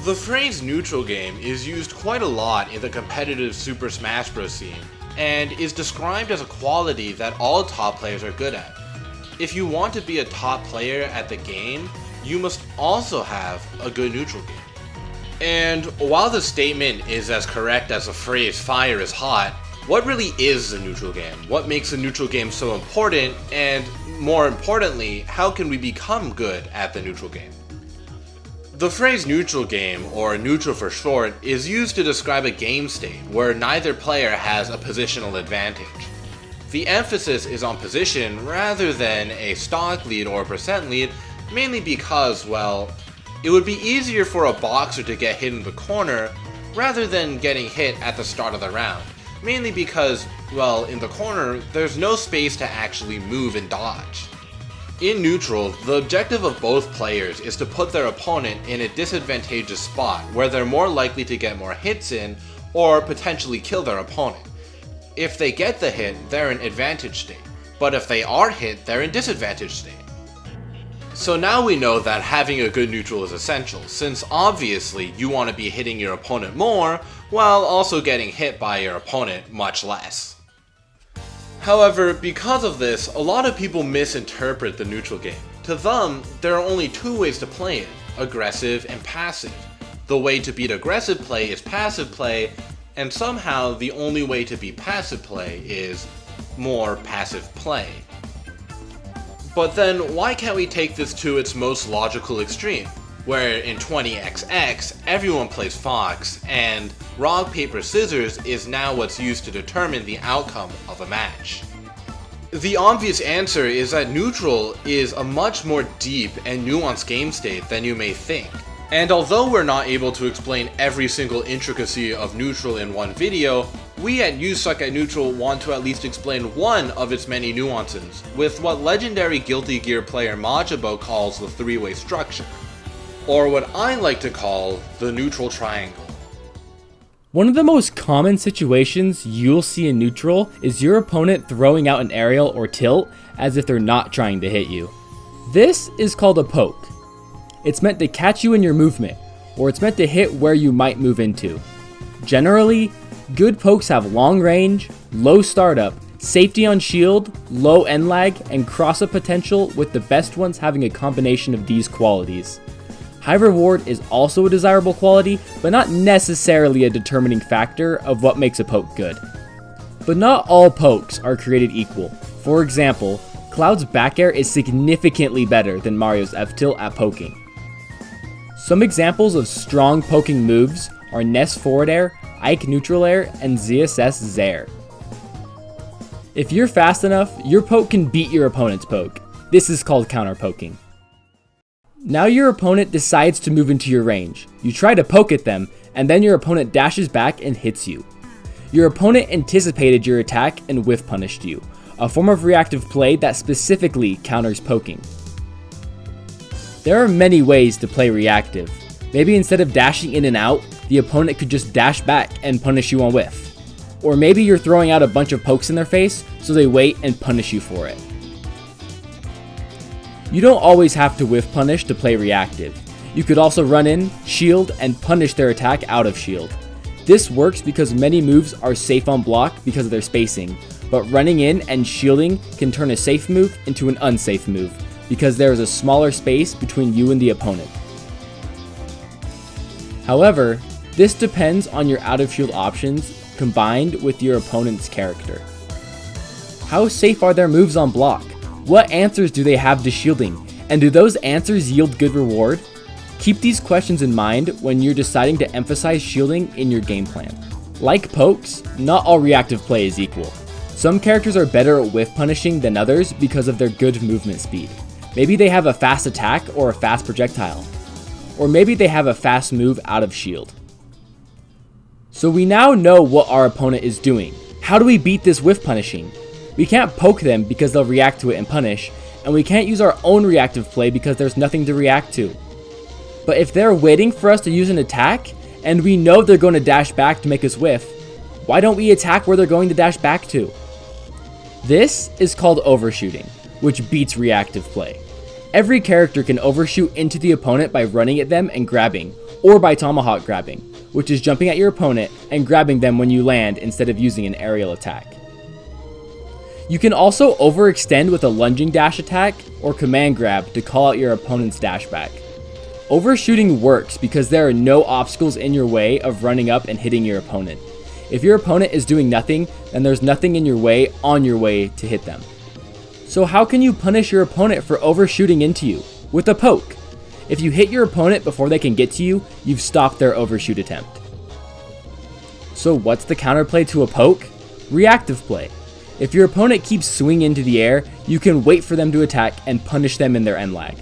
The phrase neutral game is used quite a lot in the competitive Super Smash Bros. Scene, and is described as a quality that all top players are good at. If you want to be a top player at the game, you must also have a good neutral game. And while the statement is as correct as the phrase fire is hot, what really is a neutral game? What makes a neutral game so important? And more importantly, how can we become good at the neutral game? The phrase neutral game, or neutral for short, is used to describe a game state where neither player has a positional advantage. The emphasis is on position rather than a stock lead or percent lead, mainly because, well, it would be easier for a boxer to get hit in the corner rather than getting hit at the start of the round. Mainly because, well, in the corner, there's no space to actually move and dodge. In neutral, the objective of both players is to put their opponent in a disadvantageous spot where they're more likely to get more hits in or potentially kill their opponent. If they get the hit, they're in advantage state, but if they are hit, they're in disadvantage state. So now we know that having a good neutral is essential, since obviously you want to be hitting your opponent more, while also getting hit by your opponent much less. However, because of this, a lot of people misinterpret the neutral game. To them, there are only two ways to play it, aggressive and passive. The way to beat aggressive play is passive play, and somehow the only way to beat passive play is more passive play. But then, why can't we take this to its most logical extreme, where in 20XX, everyone plays Fox, and rock, paper, scissors is now what's used to determine the outcome of a match? The obvious answer is that neutral is a much more deep and nuanced game state than you may think. And although we're not able to explain every single intricacy of neutral in one video, we at You Suck at Neutral want to at least explain one of its many nuances, with what legendary Guilty Gear player Majabo calls the three-way structure, or what I like to call the neutral triangle. One of the most common situations you'll see in neutral is your opponent throwing out an aerial or tilt as if they're not trying to hit you. This is called a poke. It's meant to catch you in your movement, or it's meant to hit where you might move into. Generally, good pokes have long range, low startup, safety on shield, low end lag, and cross-up potential, with the best ones having a combination of these qualities. High reward is also a desirable quality, but not necessarily a determining factor of what makes a poke good. But not all pokes are created equal. For example, Cloud's back air is significantly better than Mario's F-tilt at poking. Some examples of strong poking moves are Ness forward air, Ike neutral air, and ZSS Zair. If you're fast enough, your poke can beat your opponent's poke. This is called counter poking. Now your opponent decides to move into your range. You try to poke at them, and then your opponent dashes back and hits you. Your opponent anticipated your attack and whiff punished you, a form of reactive play that specifically counters poking. There are many ways to play reactive. Maybe instead of dashing in and out, the opponent could just dash back and punish you on whiff. Or maybe you're throwing out a bunch of pokes in their face, so they wait and punish you for it. You don't always have to whiff punish to play reactive. You could also run in, shield, and punish their attack out of shield. This works because many moves are safe on block because of their spacing, but running in and shielding can turn a safe move into an unsafe move, because there is a smaller space between you and the opponent. However, this depends on your out of shield options combined with your opponent's character. How safe are their moves on block? What answers do they have to shielding? And do those answers yield good reward? Keep these questions in mind when you're deciding to emphasize shielding in your game plan. Like pokes, not all reactive play is equal. Some characters are better at whiff punishing than others because of their good movement speed. Maybe they have a fast attack or a fast projectile. Or maybe they have a fast move out of shield. So we now know what our opponent is doing. How do we beat this whiff punishing? We can't poke them because they'll react to it and punish, and we can't use our own reactive play because there's nothing to react to. But if they're waiting for us to use an attack, and we know they're going to dash back to make us whiff, why don't we attack where they're going to dash back to? This is called overshooting, which beats reactive play. Every character can overshoot into the opponent by running at them and grabbing, or by tomahawk grabbing, which is jumping at your opponent and grabbing them when you land instead of using an aerial attack. You can also overextend with a lunging dash attack or command grab to call out your opponent's dash back. Overshooting works because there are no obstacles in your way of running up and hitting your opponent. If your opponent is doing nothing, then there's nothing in your way on your way to hit them. So how can you punish your opponent for overshooting into you? With a poke. If you hit your opponent before they can get to you, you've stopped their overshoot attempt. So what's the counterplay to a poke? Reactive play. If your opponent keeps swinging into the air, you can wait for them to attack and punish them in their end lag.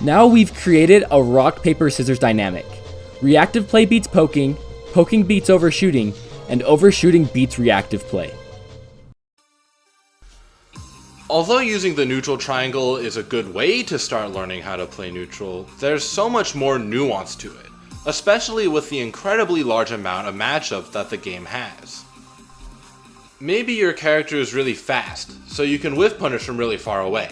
Now we've created a rock, paper, scissors dynamic. Reactive play beats poking, poking beats overshooting, and overshooting beats reactive play. Although using the neutral triangle is a good way to start learning how to play neutral, there's so much more nuance to it, especially with the incredibly large amount of matchups that the game has. Maybe your character is really fast, so you can whiff punish from really far away.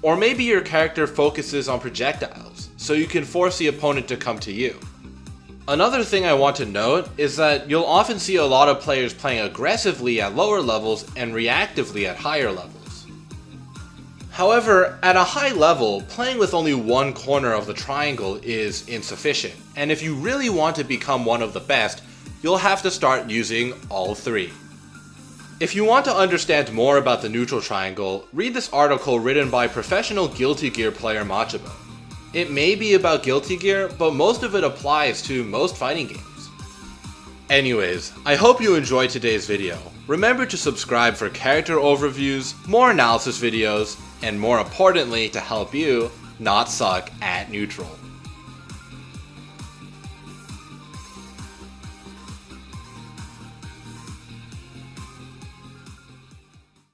Or maybe your character focuses on projectiles, so you can force the opponent to come to you. Another thing I want to note is that you'll often see a lot of players playing aggressively at lower levels and reactively at higher levels. However, at a high level, playing with only one corner of the triangle is insufficient, and if you really want to become one of the best, you'll have to start using all three. If you want to understand more about the neutral triangle, read this article written by professional Guilty Gear player Machaba. It may be about Guilty Gear, but most of it applies to most fighting games. Anyways, I hope you enjoyed today's video. Remember to subscribe for character overviews, more analysis videos, and more importantly to help you not suck at neutral.